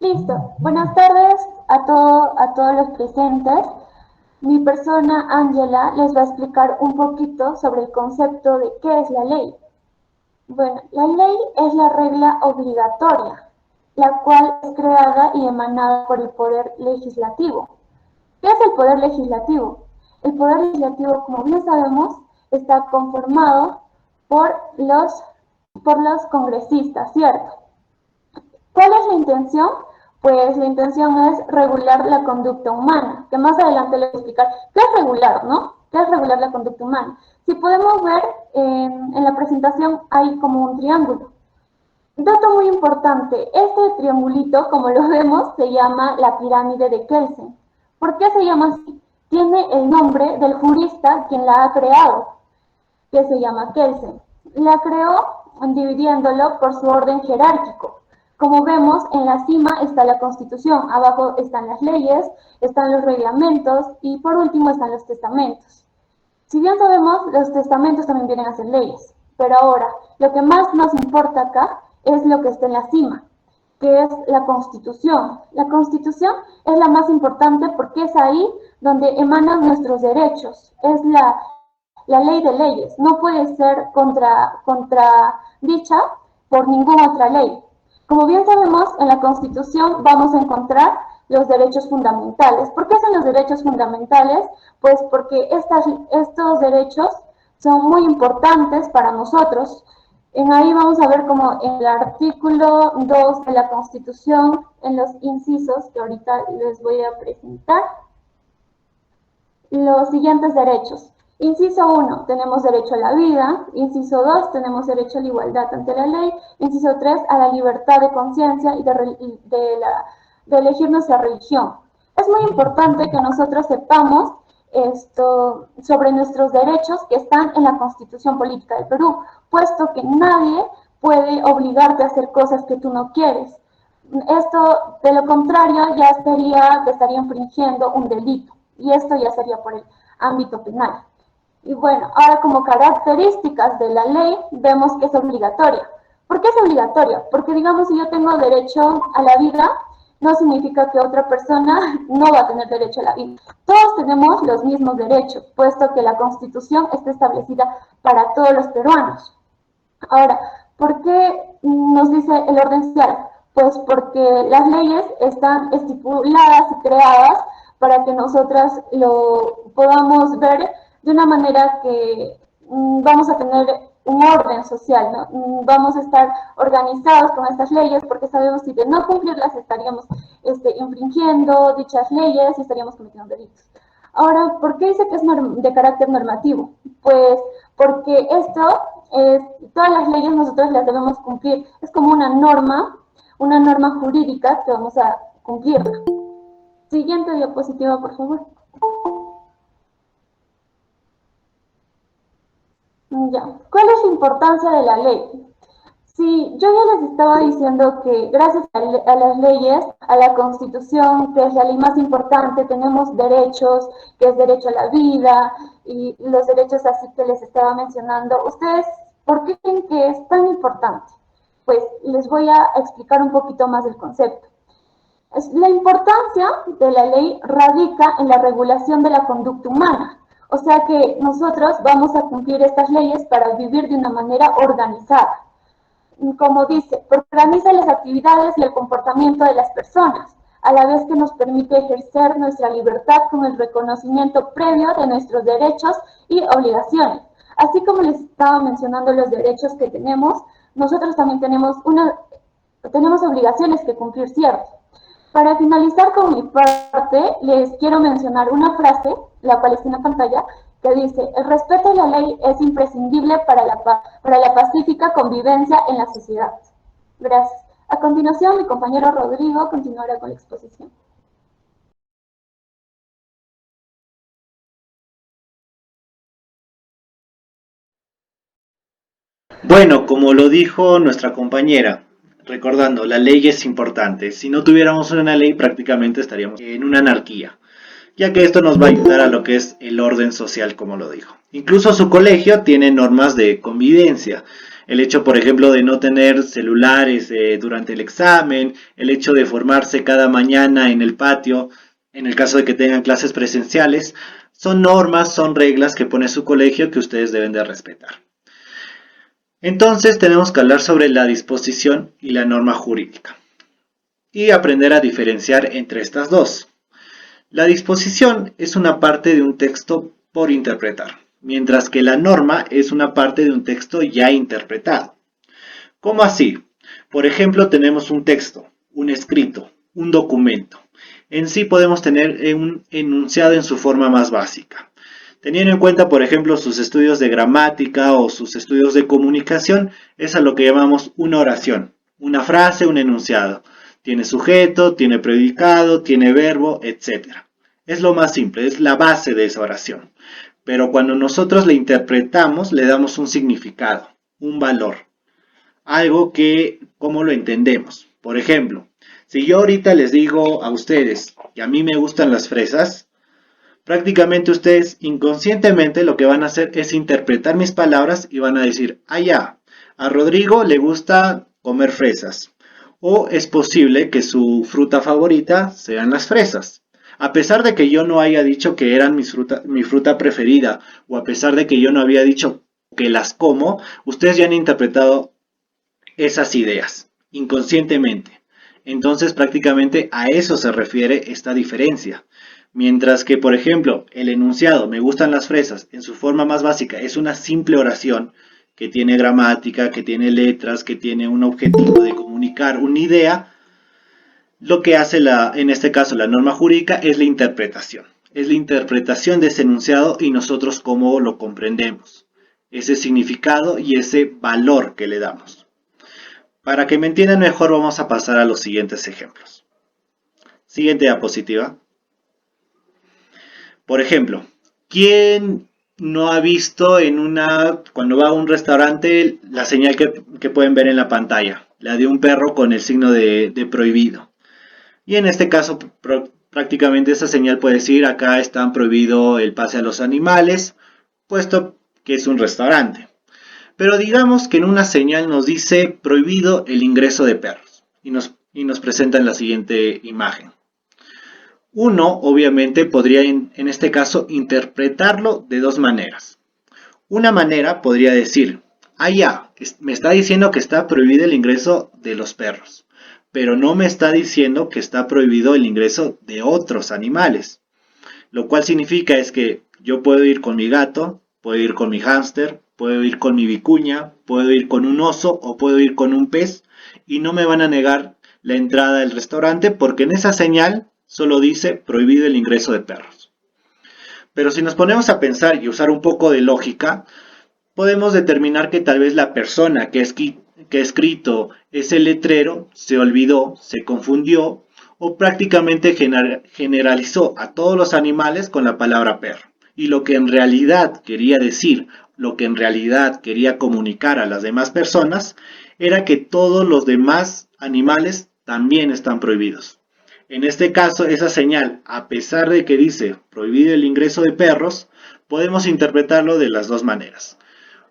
Listo. Buenas tardes a todos los presentes. Mi persona, Ángela, les va a explicar un poquito sobre el concepto de qué es la ley. Bueno, la ley es la regla obligatoria, la cual es creada y emanada por el Poder Legislativo. ¿Qué es el Poder Legislativo? El Poder Legislativo, como bien sabemos, está conformado por los congresistas, ¿cierto? ¿Cuál es la intención? Pues la intención es regular la conducta humana, que más adelante les voy a explicar qué es regular, ¿no? ¿Qué es regular la conducta humana? Si podemos ver en la presentación hay como un triángulo. Dato muy importante, este triangulito, como lo vemos, se llama la pirámide de Kelsen. ¿Por qué se llama así? Tiene el nombre del jurista quien la ha creado, que se llama Kelsen. La creó dividiéndolo por su orden jerárquico. Como vemos, en la cima está la Constitución, abajo están las leyes, están los reglamentos y por último están los testamentos. Si bien sabemos, los testamentos también vienen a ser leyes, pero ahora lo que más nos importa acá es lo que está en la cima, que es la Constitución. La Constitución es la más importante porque es ahí donde emanan nuestros derechos, es la ley de leyes, no puede ser contradicha por ninguna otra ley. Como bien sabemos, en la Constitución vamos a encontrar los derechos fundamentales. ¿Por qué son los derechos fundamentales? Pues porque estos derechos son muy importantes para nosotros. En ahí vamos a ver como en el artículo 2 de la Constitución, en los incisos que ahorita les voy a presentar, los siguientes derechos. Inciso 1, tenemos derecho a la vida. Inciso 2, tenemos derecho a la igualdad ante la ley. Inciso 3, a la libertad de conciencia y de elegir nuestra religión. Es muy importante que nosotros sepamos esto sobre nuestros derechos que están en la Constitución Política del Perú, puesto que nadie puede obligarte a hacer cosas que tú no quieres. Esto, de lo contrario, ya estaría infringiendo un delito y esto ya sería por el ámbito penal. Y bueno, ahora como características de la ley vemos que es obligatoria. ¿Por qué es obligatoria? Porque digamos si yo tengo derecho a la vida, no significa que otra persona no va a tener derecho a la vida. Todos tenemos los mismos derechos, puesto que la Constitución está establecida para todos los peruanos. Ahora, ¿por qué nos dice el orden social? Pues porque las leyes están estipuladas y creadas para que nosotras lo podamos ver de una manera que vamos a tener un orden social, ¿no? Vamos a estar organizados con estas leyes porque sabemos que de no cumplirlas estaríamos infringiendo dichas leyes y estaríamos cometiendo delitos. Ahora, ¿por qué dice que es de carácter normativo? Pues porque todas las leyes nosotros las debemos cumplir. Es como una norma jurídica que vamos a cumplirla. Siguiente diapositiva, por favor. Ya. ¿Cuál es la importancia de la ley? Sí, yo ya les estaba diciendo que gracias a las leyes, a la Constitución, que es la ley más importante, tenemos derechos, que es derecho a la vida y los derechos así que les estaba mencionando. ¿Ustedes por qué creen que es tan importante? Pues les voy a explicar un poquito más del concepto. La importancia de la ley radica en la regulación de la conducta humana. O sea que nosotros vamos a cumplir estas leyes para vivir de una manera organizada. Como dice, organiza las actividades y el comportamiento de las personas, a la vez que nos permite ejercer nuestra libertad con el reconocimiento previo de nuestros derechos y obligaciones. Así como les estaba mencionando los derechos que tenemos, nosotros también tenemos obligaciones que cumplir, ¿cierto? Para finalizar con mi parte, les quiero mencionar una frase, la cual está en la pantalla, que dice: el respeto a la ley es imprescindible para la pacífica convivencia en la sociedad. Gracias. A continuación, mi compañero Rodrigo continuará con la exposición. Bueno, como lo dijo nuestra compañera, recordando, la ley es importante. Si no tuviéramos una ley, prácticamente estaríamos en una anarquía, ya que esto nos va a ayudar a lo que es el orden social, como lo dijo. Incluso su colegio tiene normas de convivencia, El hecho, por ejemplo, de no tener celulares durante el examen, el hecho de formarse cada mañana en el patio, en el caso de que tengan clases presenciales, son normas, son reglas que pone su colegio que ustedes deben de respetar. Entonces tenemos que hablar sobre la disposición y la norma jurídica y aprender a diferenciar entre estas dos. La disposición es una parte de un texto por interpretar, mientras que la norma es una parte de un texto ya interpretado. ¿Cómo así? Por ejemplo, tenemos un texto, un escrito, un documento. En sí podemos tener un enunciado en su forma más básica. Teniendo en cuenta, por ejemplo, sus estudios de gramática o sus estudios de comunicación, es a lo que llamamos una oración, una frase, un enunciado. Tiene sujeto, tiene predicado, tiene verbo, etc. Es lo más simple, es la base de esa oración. Pero cuando nosotros la interpretamos, le damos un significado, un valor, algo que, ¿cómo lo entendemos? Por ejemplo, si yo ahorita les digo a ustedes que a mí me gustan las fresas, prácticamente ustedes inconscientemente lo que van a hacer es interpretar mis palabras y van a decir, ah ya, a Rodrigo le gusta comer fresas. O es posible que su fruta favorita sean las fresas. A pesar de que yo no haya dicho que eran mi fruta preferida, o a pesar de que yo no había dicho que las como, ustedes ya han interpretado esas ideas inconscientemente. Entonces prácticamente a eso se refiere esta diferencia. Mientras que, por ejemplo, el enunciado "me gustan las fresas" en su forma más básica es una simple oración que tiene gramática, que tiene letras, que tiene un objetivo de comunicar una idea, lo que hace en este caso la norma jurídica es la interpretación. Es la interpretación de ese enunciado y nosotros cómo lo comprendemos, ese significado y ese valor que le damos. Para que me entiendan mejor, vamos a pasar a los siguientes ejemplos. Siguiente diapositiva. Por ejemplo, ¿quién no ha visto cuando va a un restaurante la señal que pueden ver en la pantalla? La de un perro con el signo de prohibido. Y en este caso, prácticamente esa señal puede decir, acá está prohibido el pase a los animales, puesto que es un restaurante. Pero digamos que en una señal nos dice prohibido el ingreso de perros y nos presentan la siguiente imagen. Uno, obviamente, podría en este caso interpretarlo de dos maneras. Una manera podría decir, ah ya, me está diciendo que está prohibido el ingreso de los perros, pero no me está diciendo que está prohibido el ingreso de otros animales. Lo cual significa es que yo puedo ir con mi gato, puedo ir con mi hámster, puedo ir con mi vicuña, puedo ir con un oso o puedo ir con un pez y no me van a negar la entrada al restaurante porque en esa señal solo dice prohibido el ingreso de perros. Pero si nos ponemos a pensar y usar un poco de lógica, podemos determinar que tal vez la persona que ha escrito ese letrero se olvidó, se confundió o prácticamente generalizó a todos los animales con la palabra perro. Y lo que en realidad quería decir, lo que en realidad quería comunicar a las demás personas, era que todos los demás animales también están prohibidos. En este caso, esa señal, a pesar de que dice prohibido el ingreso de perros, podemos interpretarlo de las dos maneras.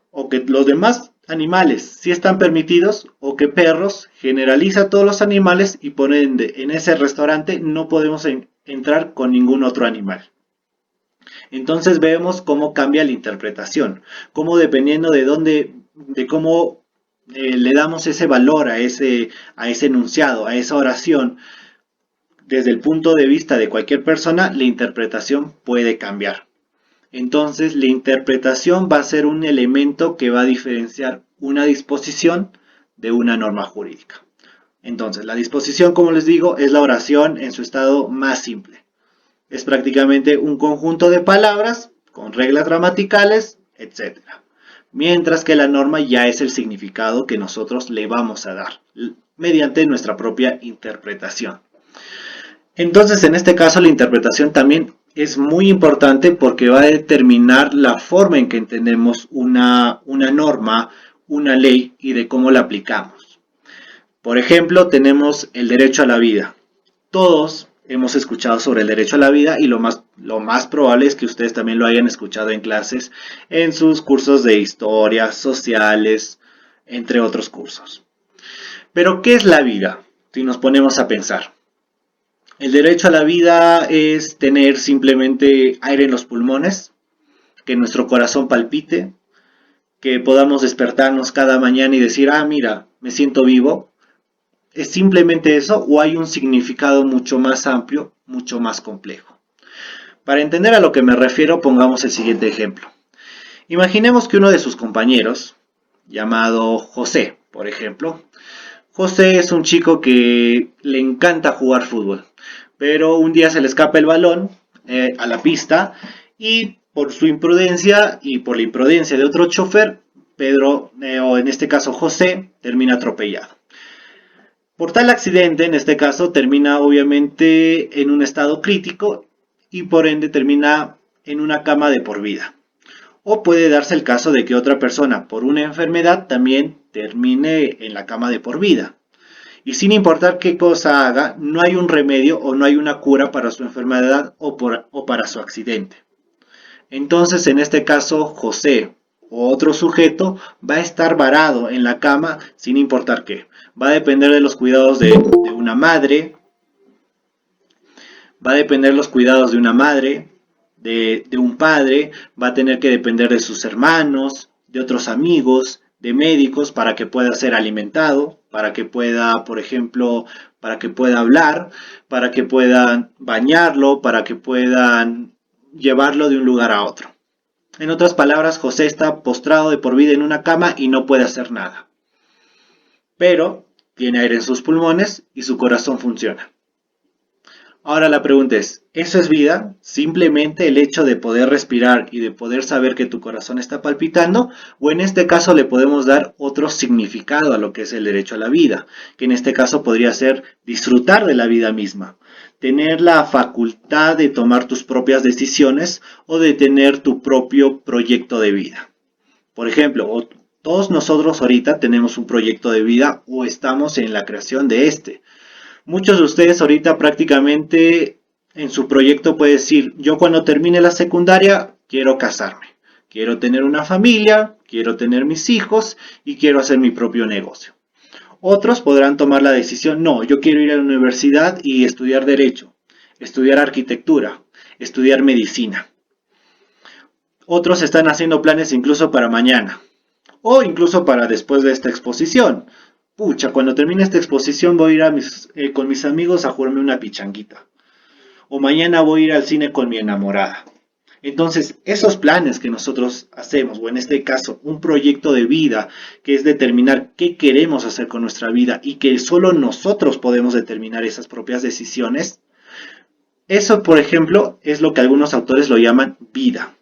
O que los demás animales sí están permitidos, o que perros generaliza a todos los animales y por ende en ese restaurante no podemos entrar con ningún otro animal. Entonces vemos cómo cambia la interpretación, cómo dependiendo de cómo le damos ese valor a ese enunciado, a esa oración, desde el punto de vista de cualquier persona, la interpretación puede cambiar. Entonces, la interpretación va a ser un elemento que va a diferenciar una disposición de una norma jurídica. Entonces, la disposición, como les digo, es la oración en su estado más simple. Es prácticamente un conjunto de palabras con reglas gramaticales, etc. Mientras que la norma ya es el significado que nosotros le vamos a dar mediante nuestra propia interpretación. Entonces, en este caso, la interpretación también es muy importante porque va a determinar la forma en que entendemos una norma, una ley y de cómo la aplicamos. Por ejemplo, tenemos el derecho a la vida. Todos hemos escuchado sobre el derecho a la vida y lo más probable es que ustedes también lo hayan escuchado en clases, en sus cursos de historia, sociales, entre otros cursos. Pero, ¿qué es la vida? Si nos ponemos a pensar. El derecho a la vida es tener simplemente aire en los pulmones, que nuestro corazón palpite, que podamos despertarnos cada mañana y decir, ah, mira, me siento vivo. ¿Es simplemente eso o hay un significado mucho más amplio, mucho más complejo? Para entender a lo que me refiero, pongamos el siguiente ejemplo. Imaginemos que uno de sus compañeros, llamado José, por ejemplo, José es un chico que le encanta jugar fútbol, pero un día se le escapa el balón a la pista y por su imprudencia y por la imprudencia de otro chofer, Pedro, o en este caso José, termina atropellado. Por tal accidente, en este caso, termina obviamente en un estado crítico y por ende termina en una cama de por vida. O puede darse el caso de que otra persona por una enfermedad también termine en la cama de por vida. Y sin importar qué cosa haga, no hay un remedio o no hay una cura para su enfermedad o para su accidente. Entonces, en este caso, José o otro sujeto va a estar varado en la cama sin importar qué. Va a depender de los cuidados de una madre, va a depender de los cuidados de una madre, de un padre, va a tener que depender de sus hermanos, de otros amigos, de médicos para que pueda ser alimentado, para que pueda, por ejemplo, para que pueda hablar, para que puedan bañarlo, para que puedan llevarlo de un lugar a otro. En otras palabras, José está postrado de por vida en una cama y no puede hacer nada. Pero tiene aire en sus pulmones y su corazón funciona. Ahora la pregunta es, ¿eso es vida? ¿Simplemente el hecho de poder respirar y de poder saber que tu corazón está palpitando? ¿O en este caso le podemos dar otro significado a lo que es el derecho a la vida? Que en este caso podría ser disfrutar de la vida misma, tener la facultad de tomar tus propias decisiones o de tener tu propio proyecto de vida. Por ejemplo, todos nosotros ahorita tenemos un proyecto de vida o estamos en la creación de este. Muchos de ustedes ahorita prácticamente en su proyecto puede decir, yo cuando termine la secundaria quiero casarme, quiero tener una familia, quiero tener mis hijos y quiero hacer mi propio negocio. Otros podrán tomar la decisión, no, yo quiero ir a la universidad y estudiar derecho, estudiar arquitectura, estudiar medicina. Otros están haciendo planes incluso para mañana o incluso para después de esta exposición. Pucha, cuando termine esta exposición voy a ir con mis amigos a jugarme una pichanguita. O mañana voy a ir al cine con mi enamorada. Entonces, esos planes que nosotros hacemos, o en este caso, un proyecto de vida, que es determinar qué queremos hacer con nuestra vida y que solo nosotros podemos determinar esas propias decisiones, eso, por ejemplo, es lo que algunos autores lo llaman vida.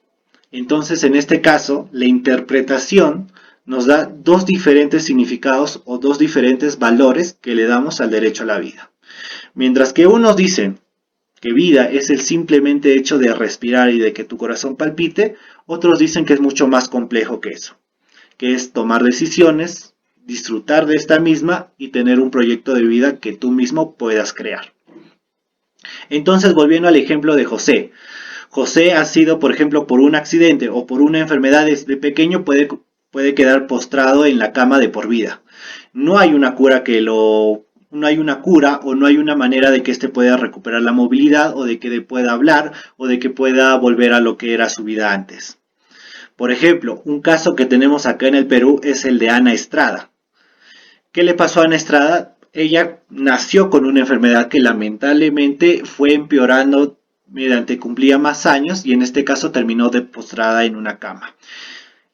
Entonces, en este caso, la interpretación nos da dos diferentes significados o dos diferentes valores que le damos al derecho a la vida. Mientras que unos dicen que vida es el simplemente hecho de respirar y de que tu corazón palpite, otros dicen que es mucho más complejo que eso, que es tomar decisiones, disfrutar de esta misma y tener un proyecto de vida que tú mismo puedas crear. Entonces, volviendo al ejemplo de José, José ha sido, por ejemplo, por un accidente o por una enfermedad desde pequeño puede quedar postrado en la cama de por vida. No hay una cura no hay una cura o no hay una manera de que éste pueda recuperar la movilidad o de que pueda hablar o de que pueda volver a lo que era su vida antes. Por ejemplo, un caso que tenemos acá en el Perú es el de Ana Estrada. ¿Qué le pasó a Ana Estrada? Ella nació con una enfermedad que lamentablemente fue empeorando mediante cumplía más años y en este caso terminó postrada en una cama.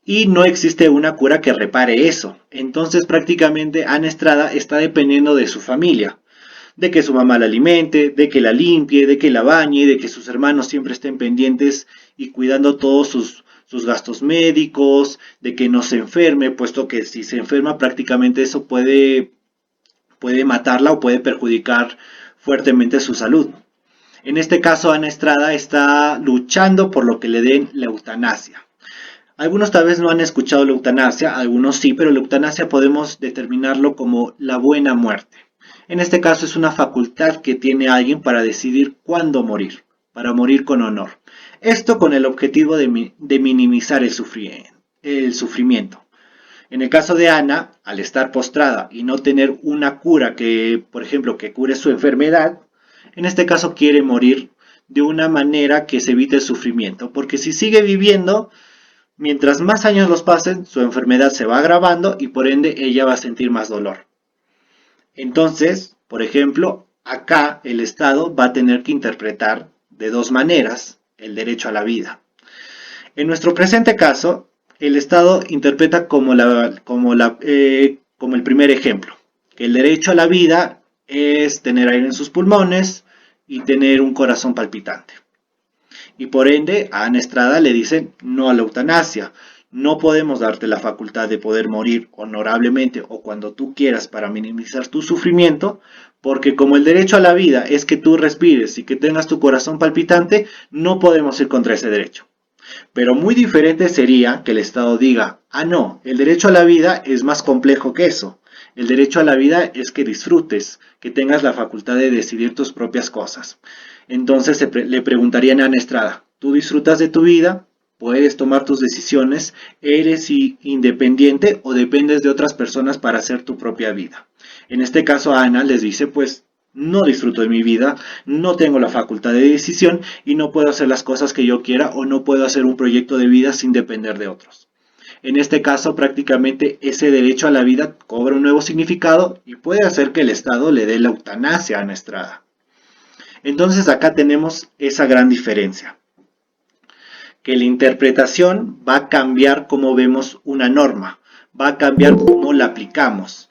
Y no existe una cura que repare eso. Entonces prácticamente Ana Estrada está dependiendo de su familia, de que su mamá la alimente, de que la limpie, de que la bañe, de que sus hermanos siempre estén pendientes y cuidando todos sus gastos médicos, de que no se enferme, puesto que si se enferma prácticamente eso puede matarla o puede perjudicar fuertemente su salud. En este caso, Ana Estrada está luchando por lo que le den la eutanasia. Algunos tal vez no han escuchado la eutanasia, algunos sí, pero la eutanasia podemos determinarlo como la buena muerte. En este caso es una facultad que tiene alguien para decidir cuándo morir, para morir con honor. Esto con el objetivo de minimizar el sufrimiento. En el caso de Ana, al estar postrada y no tener una cura que, por ejemplo, que cure su enfermedad, en este caso quiere morir de una manera que se evite el sufrimiento, porque si sigue viviendo, mientras más años los pasen, su enfermedad se va agravando y por ende ella va a sentir más dolor. Entonces, por ejemplo, acá el Estado va a tener que interpretar de dos maneras el derecho a la vida. En nuestro presente caso, el Estado interpreta como el primer ejemplo, que el derecho a la vida es tener aire en sus pulmones y tener un corazón palpitante. Y por ende, a Ana Estrada le dicen no a la eutanasia. No podemos darte la facultad de poder morir honorablemente o cuando tú quieras para minimizar tu sufrimiento, porque como el derecho a la vida es que tú respires y que tengas tu corazón palpitante, no podemos ir contra ese derecho. Pero muy diferente sería que el Estado diga, ah no, el derecho a la vida es más complejo que eso. El derecho a la vida es que disfrutes, que tengas la facultad de decidir tus propias cosas. Entonces le preguntarían a Ana Estrada, ¿tú disfrutas de tu vida? ¿Puedes tomar tus decisiones? ¿Eres independiente o dependes de otras personas para hacer tu propia vida? En este caso Ana les dice, pues no disfruto de mi vida, no tengo la facultad de decisión y no puedo hacer las cosas que yo quiera o no puedo hacer un proyecto de vida sin depender de otros. En este caso, prácticamente ese derecho a la vida cobra un nuevo significado y puede hacer que el Estado le dé la eutanasia a Ana Estrada. Entonces acá tenemos esa gran diferencia, que la interpretación va a cambiar cómo vemos una norma, va a cambiar cómo la aplicamos.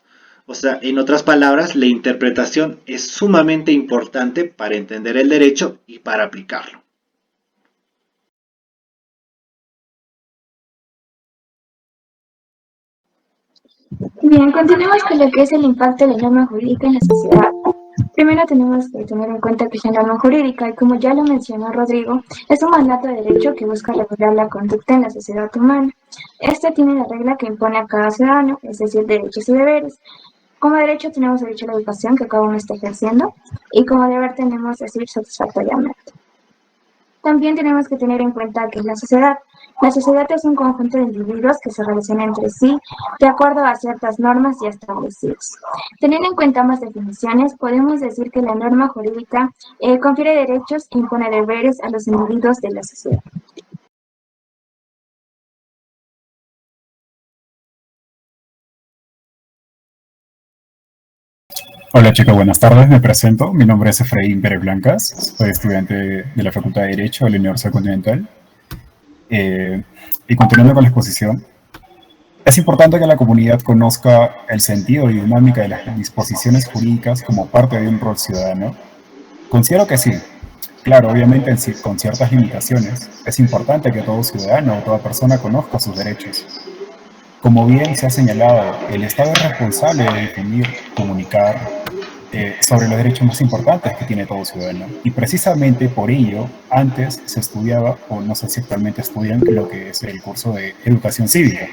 O sea, en otras palabras, la interpretación es sumamente importante para entender el derecho y para aplicarlo. Bien, continuemos con lo que es el impacto de la norma jurídica en la sociedad. Primero tenemos que tener en cuenta que la norma jurídica, y como ya lo mencionó Rodrigo, es un mandato de derecho que busca regular la conducta en la sociedad humana. Este tiene la regla que impone a cada ciudadano, es decir, derechos y deberes. Como derecho tenemos derecho a la educación que cada uno está ejerciendo, y como deber tenemos decir satisfactoriamente. También tenemos que tener en cuenta que la sociedad es un conjunto de individuos que se relacionan entre sí de acuerdo a ciertas normas ya establecidas. Teniendo en cuenta más definiciones, podemos decir que la norma jurídica confiere derechos e impone deberes a los individuos de la sociedad. Hola chicos, buenas tardes, me presento. Mi nombre es Efraín Pérez Blancas, soy estudiante de la Facultad de Derecho de la Universidad Continental. Y continuando con la exposición, es importante que la comunidad conozca el sentido y dinámica de las disposiciones jurídicas como parte de un rol ciudadano. Considero que sí. Claro, obviamente con ciertas limitaciones. Es importante que todo ciudadano o toda persona conozca sus derechos. Como bien se ha señalado, el Estado es responsable de definir, comunicar sobre los derechos más importantes que tiene todo ciudadano. Y precisamente por ello, antes se estudiaba, o no sé si actualmente estudian, lo que es el curso de educación cívica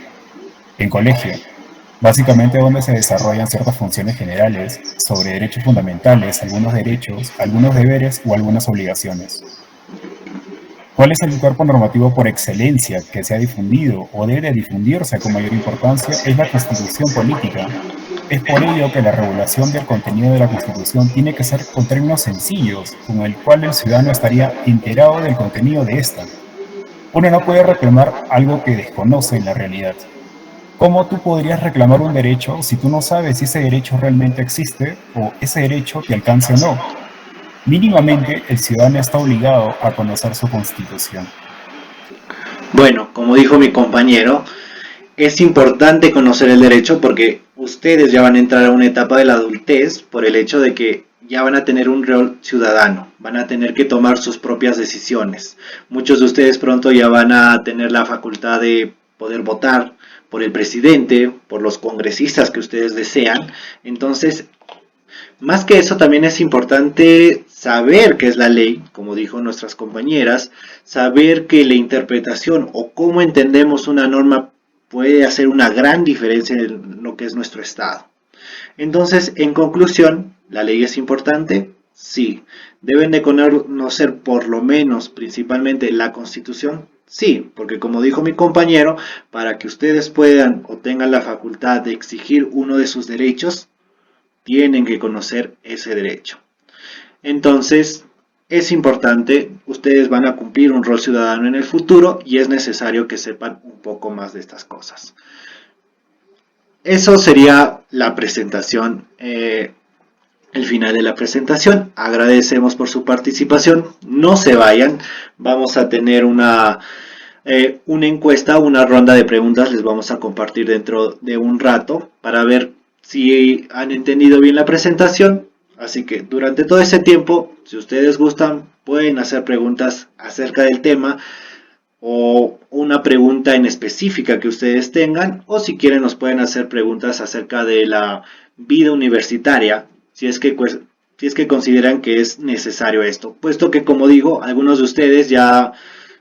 en colegio, básicamente donde se desarrollan ciertas funciones generales sobre derechos fundamentales, algunos derechos, algunos deberes o algunas obligaciones. ¿Cuál es el cuerpo normativo por excelencia que se ha difundido o debe difundirse con mayor importancia? Es la Constitución política. Es por ello que la regulación del contenido de la Constitución tiene que ser con términos sencillos, con el cual el ciudadano estaría enterado del contenido de esta. Uno no puede reclamar algo que desconoce en la realidad. ¿Cómo tú podrías reclamar un derecho si tú no sabes si ese derecho realmente existe o ese derecho te alcance o no? Mínimamente, el ciudadano está obligado a conocer su Constitución. Bueno, como dijo mi compañero, es importante conocer el derecho porque ustedes ya van a entrar a una etapa de la adultez por el hecho de que ya van a tener un rol ciudadano, van a tener que tomar sus propias decisiones. Muchos de ustedes pronto ya van a tener la facultad de poder votar por el presidente, por los congresistas que ustedes desean. Entonces, más que eso, también es importante saber qué es la ley, como dijo nuestras compañeras, saber que la interpretación o cómo entendemos una norma puede hacer una gran diferencia en lo que es nuestro Estado. Entonces, en conclusión, ¿la ley es importante? Sí. ¿Deben de conocer por lo menos, principalmente, la Constitución? Sí, porque como dijo mi compañero, para que ustedes puedan o tengan la facultad de exigir uno de sus derechos, tienen que conocer ese derecho. Entonces, es importante, ustedes van a cumplir un rol ciudadano en el futuro y es necesario que sepan un poco más de estas cosas. Eso sería la presentación, el final de la presentación. Agradecemos por su participación. No se vayan, vamos a tener una encuesta, una ronda de preguntas, les vamos a compartir dentro de un rato para ver si han entendido bien la presentación. Así que durante todo ese tiempo, si ustedes gustan, pueden hacer preguntas acerca del tema o una pregunta en específica que ustedes tengan, o si quieren nos pueden hacer preguntas acerca de la vida universitaria, si es que consideran que es necesario esto, puesto que como digo, algunos de ustedes ya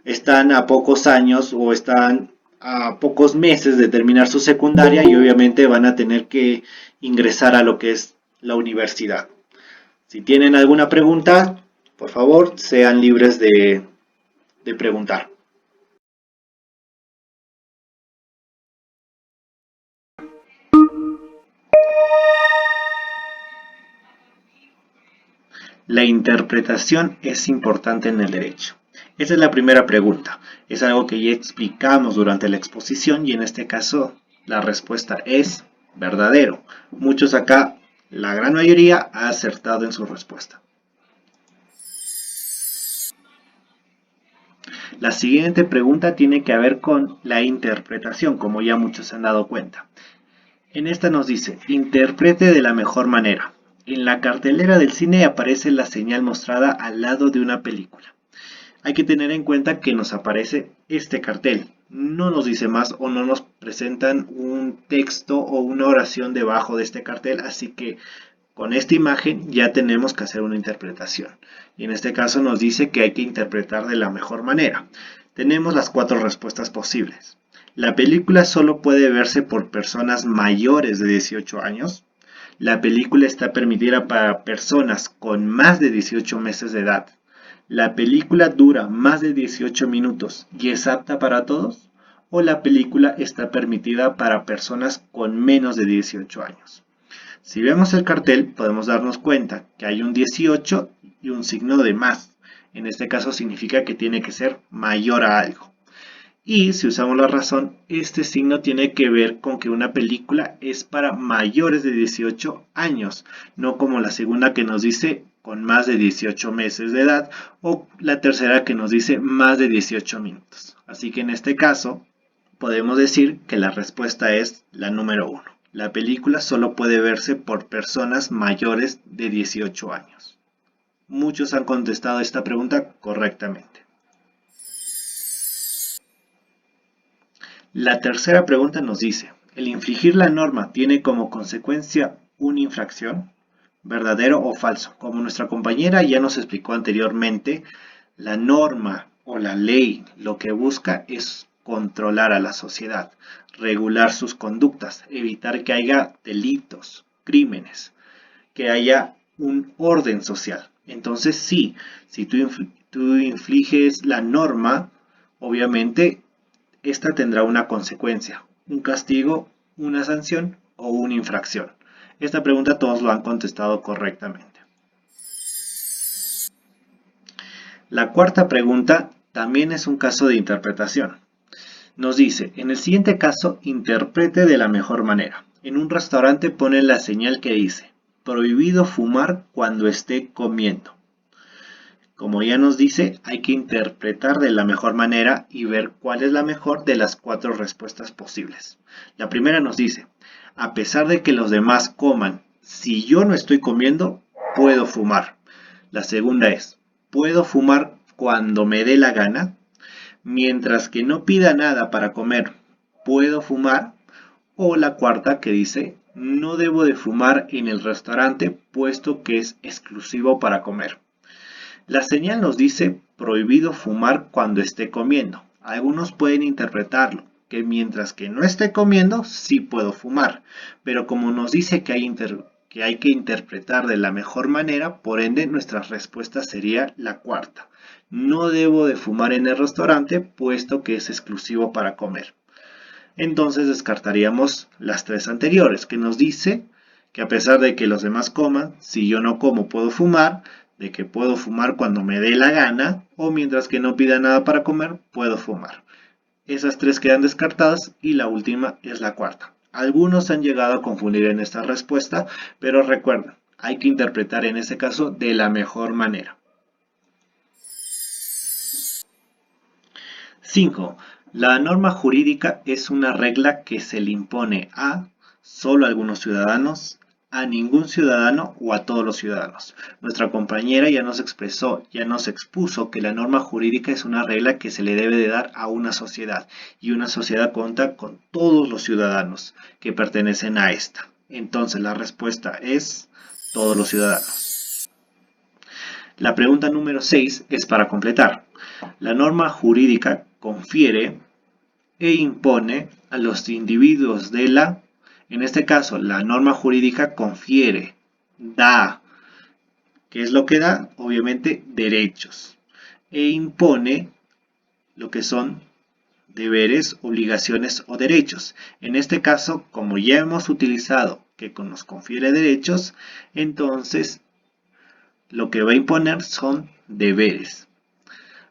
están a pocos años o están a pocos meses de terminar su secundaria y obviamente van a tener que ingresar a lo que es la universidad. Si tienen alguna pregunta, por favor, sean libres de preguntar. La interpretación es importante en el derecho. Esa es la primera pregunta. Es algo que ya explicamos durante la exposición y en este caso la respuesta es verdadero. Muchos acá, la gran mayoría, ha acertado en su respuesta. La siguiente pregunta tiene que ver con la interpretación, como ya muchos se han dado cuenta. En esta nos dice, interprete de la mejor manera. En la cartelera del cine aparece la señal mostrada al lado de una película. Hay que tener en cuenta que nos aparece este cartel. No nos dice más o no nos presentan un texto o una oración debajo de este cartel, así que con esta imagen ya tenemos que hacer una interpretación. Y en este caso nos dice que hay que interpretar de la mejor manera. Tenemos las 4 respuestas posibles. La película solo puede verse por personas mayores de 18 años. La película está permitida para personas con más de 18 meses de edad. La película dura más de 18 minutos y es apta para todos. O la película está permitida para personas con menos de 18 años. Si vemos el cartel, podemos darnos cuenta que hay un 18 y un signo de más. En este caso significa que tiene que ser mayor a algo. Y si usamos la razón, este signo tiene que ver con que una película es para mayores de 18 años, no como la segunda que nos dice con más de 18 meses de edad o la tercera que nos dice más de 18 minutos. Así que en este caso podemos decir que la respuesta es la número 1. La película solo puede verse por personas mayores de 18 años. Muchos han contestado esta pregunta correctamente. La tercera pregunta nos dice, ¿el infringir la norma tiene como consecuencia una infracción? ¿Verdadero o falso? Como nuestra compañera ya nos explicó anteriormente, la norma o la ley lo que busca es controlar a la sociedad, regular sus conductas, evitar que haya delitos, crímenes, que haya un orden social. Entonces sí, si tú infliges la norma, obviamente esta tendrá una consecuencia, un castigo, una sanción o una infracción. Esta pregunta todos lo han contestado correctamente. La cuarta pregunta también es un caso de interpretación. Nos dice, en el siguiente caso, interprete de la mejor manera. En un restaurante ponen la señal que dice, prohibido fumar cuando esté comiendo. Como ya nos dice, hay que interpretar de la mejor manera y ver cuál es la mejor de las 4 respuestas posibles. La primera nos dice, a pesar de que los demás coman, si yo no estoy comiendo, puedo fumar. La segunda es, puedo fumar cuando me dé la gana. Mientras que no pida nada para comer, puedo fumar. O la cuarta que dice, no debo de fumar en el restaurante puesto que es exclusivo para comer. La señal nos dice prohibido fumar cuando esté comiendo. Algunos pueden interpretarlo, que mientras que no esté comiendo, sí puedo fumar. Pero como nos dice que que hay que interpretar de la mejor manera, por ende nuestra respuesta sería la cuarta. No debo de fumar en el restaurante puesto que es exclusivo para comer. Entonces descartaríamos las tres anteriores, que nos dice que a pesar de que los demás coman, si yo no como puedo fumar, de que puedo fumar cuando me dé la gana, o mientras que no pida nada para comer, puedo fumar. Esas tres quedan descartadas y la última es la cuarta. Algunos han llegado a confundir en esta respuesta, pero recuerden, hay que interpretar en ese caso de la mejor manera. 5. La norma jurídica es una regla que se le impone a solo algunos ciudadanos, a ningún ciudadano o a todos los ciudadanos. Nuestra compañera ya nos expuso que la norma jurídica es una regla que se le debe de dar a una sociedad y una sociedad cuenta con todos los ciudadanos que pertenecen a esta. Entonces la respuesta es todos los ciudadanos. La pregunta número 6 es para completar. La norma jurídica confiere e impone a los individuos en este caso, la norma jurídica confiere, da, ¿qué es lo que da? Obviamente, derechos. E impone lo que son deberes, obligaciones o derechos. En este caso, como ya hemos utilizado que nos confiere derechos, entonces lo que va a imponer son deberes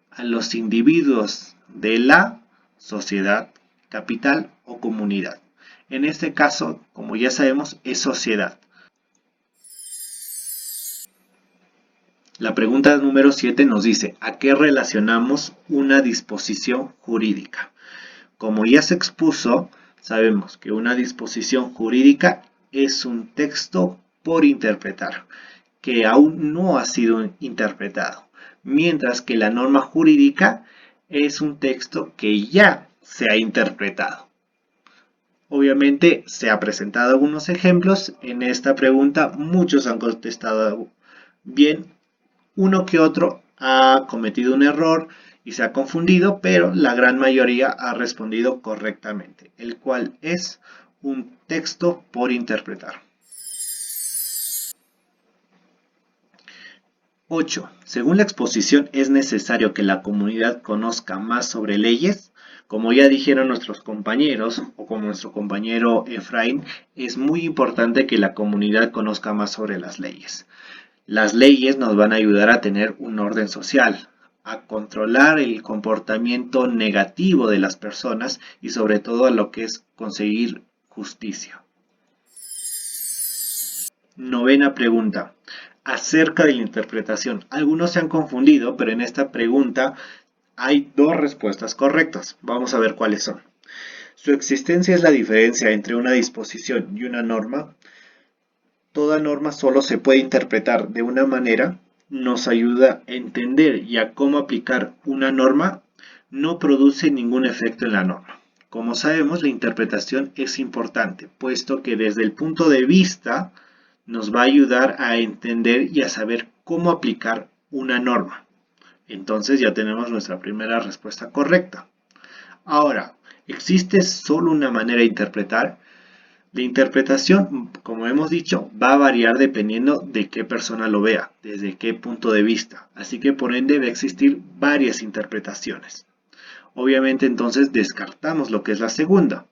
a los individuos de la sociedad, capital o comunidad. En este caso, como ya sabemos, es sociedad. La pregunta número 7 nos dice, ¿a qué relacionamos una disposición jurídica? Como ya se expuso, sabemos que una disposición jurídica es un texto por interpretar, que aún no ha sido interpretado, mientras que la norma jurídica es un texto que ya se ha interpretado. Obviamente se ha presentado algunos ejemplos. En esta pregunta muchos han contestado bien. Uno que otro ha cometido un error y se ha confundido, pero la gran mayoría ha respondido correctamente, el cual es un texto por interpretar. 8. Según la exposición, ¿es necesario que la comunidad conozca más sobre leyes? Como ya dijeron nuestros compañeros, o como nuestro compañero Efraín, es muy importante que la comunidad conozca más sobre las leyes. Las leyes nos van a ayudar a tener un orden social, a controlar el comportamiento negativo de las personas y sobre todo a lo que es conseguir justicia. 9ª pregunta. Acerca de la interpretación. Algunos se han confundido, pero en esta pregunta hay dos respuestas correctas. Vamos a ver cuáles son. Su existencia es la diferencia entre una disposición y una norma. Toda norma solo se puede interpretar de una manera. Nos ayuda a entender y a cómo aplicar una norma. No produce ningún efecto en la norma. Como sabemos, la interpretación es importante, puesto que desde el punto de vista nos va a ayudar a entender y a saber cómo aplicar una norma. Entonces ya tenemos nuestra primera respuesta correcta. Ahora, ¿existe solo una manera de interpretar? La interpretación, como hemos dicho, va a variar dependiendo de qué persona lo vea, desde qué punto de vista. Así que por ende va a existir varias interpretaciones. Obviamente entonces descartamos lo que es la segunda.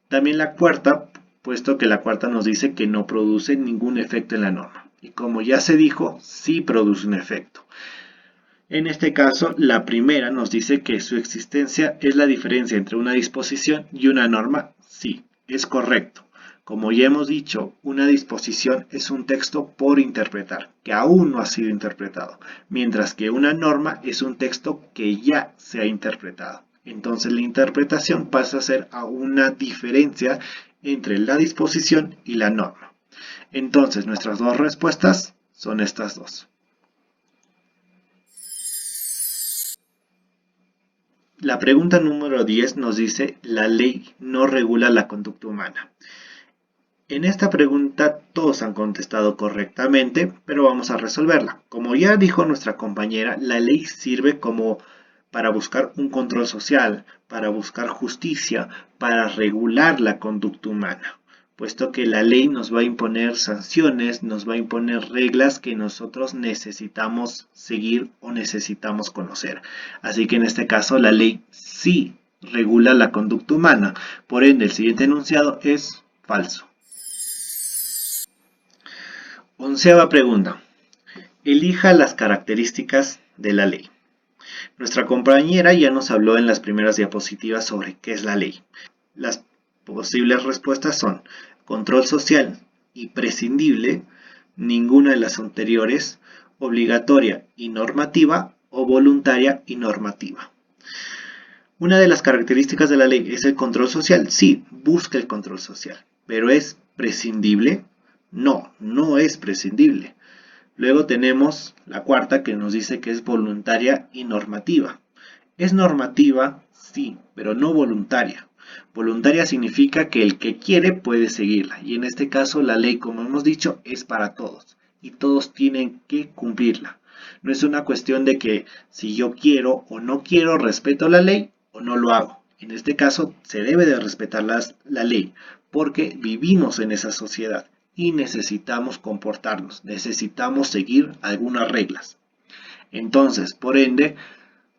También la cuarta, puesto que la cuarta nos dice que no produce ningún efecto en la norma. Y como ya se dijo, sí produce un efecto. En este caso, la primera nos dice que su existencia es la diferencia entre una disposición y una norma. Sí, es correcto. Como ya hemos dicho, una disposición es un texto por interpretar, que aún no ha sido interpretado, mientras que una norma es un texto que ya se ha interpretado. Entonces la interpretación pasa a ser a una diferencia entre la disposición y la norma. Entonces nuestras dos respuestas son estas dos. La pregunta número 10 nos dice, la ley no regula la conducta humana. En esta pregunta todos han contestado correctamente, pero vamos a resolverla. Como ya dijo nuestra compañera, la ley sirve como para buscar un control social, para buscar justicia, para regular la conducta humana. puesto que la ley nos va a imponer sanciones, nos va a imponer reglas que nosotros necesitamos seguir o necesitamos conocer. Así que en este caso la ley sí regula la conducta humana, por ende el siguiente enunciado es falso. 11ª pregunta. Elija las características de la ley. Nuestra compañera ya nos habló en las primeras diapositivas sobre qué es la ley. Las posibles respuestas son control social y prescindible, ninguna de las anteriores, obligatoria y normativa o voluntaria y normativa. Una de las características de la ley es el control social. Sí, busca el control social, pero ¿es prescindible? No, no es prescindible. Luego tenemos la cuarta que nos dice que es voluntaria y normativa. ¿Es normativa? Sí, pero no voluntaria. Voluntaria significa que el que quiere puede seguirla, y en este caso la ley, como hemos dicho, es para todos y todos tienen que cumplirla. No es una cuestión de que si yo quiero o no quiero respeto la ley o no lo hago. En este caso se debe de respetar la ley porque vivimos en esa sociedad y necesitamos comportarnos, necesitamos seguir algunas reglas. Entonces, por ende,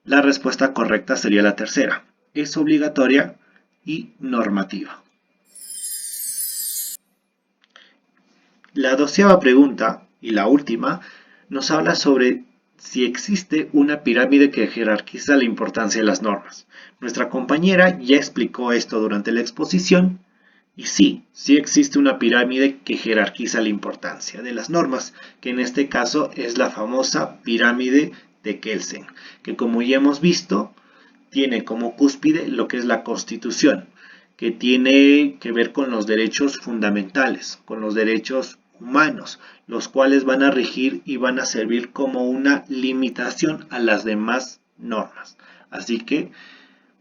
la respuesta correcta sería la tercera. Es obligatoria y normativa. La 12ª pregunta, y la última, nos habla sobre si existe una pirámide que jerarquiza la importancia de las normas. Nuestra compañera ya explicó esto durante la exposición, y sí existe una pirámide que jerarquiza la importancia de las normas, que en este caso es la famosa pirámide de Kelsen, que como ya hemos visto, tiene como cúspide lo que es la Constitución, que tiene que ver con los derechos fundamentales, con los derechos humanos, los cuales van a regir y van a servir como una limitación a las demás normas. Así que,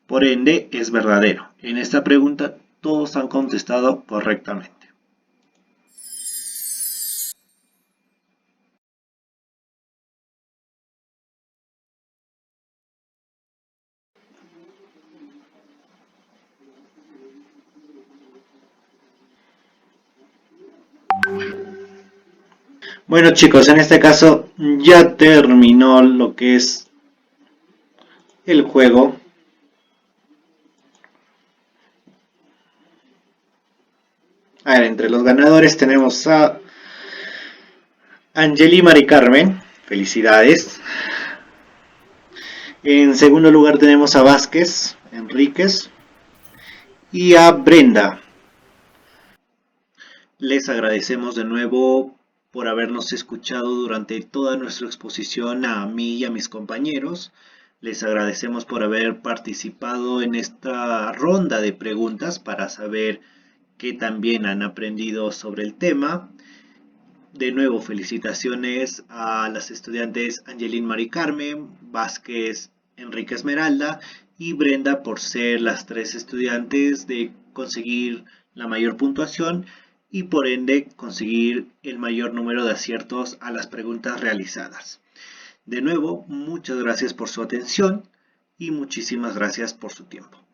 por ende, es verdadero. En esta pregunta todos han contestado correctamente. Bueno chicos, en este caso ya terminó lo que es el juego. A ver, entre los ganadores tenemos a Angeli Mari Carmen, felicidades. En segundo lugar tenemos a Vázquez Enríquez y a Brenda. Les agradecemos de nuevo por habernos escuchado durante toda nuestra exposición, a mí y a mis compañeros. Les agradecemos por haber participado en esta ronda de preguntas para saber qué también han aprendido sobre el tema. De nuevo, felicitaciones a las estudiantes Angelín Mari Carmen, Vázquez Enrique Esmeralda y Brenda por ser las 3 estudiantes de conseguir la mayor puntuación y por ende conseguir el mayor número de aciertos a las preguntas realizadas. De nuevo, muchas gracias por su atención y muchísimas gracias por su tiempo.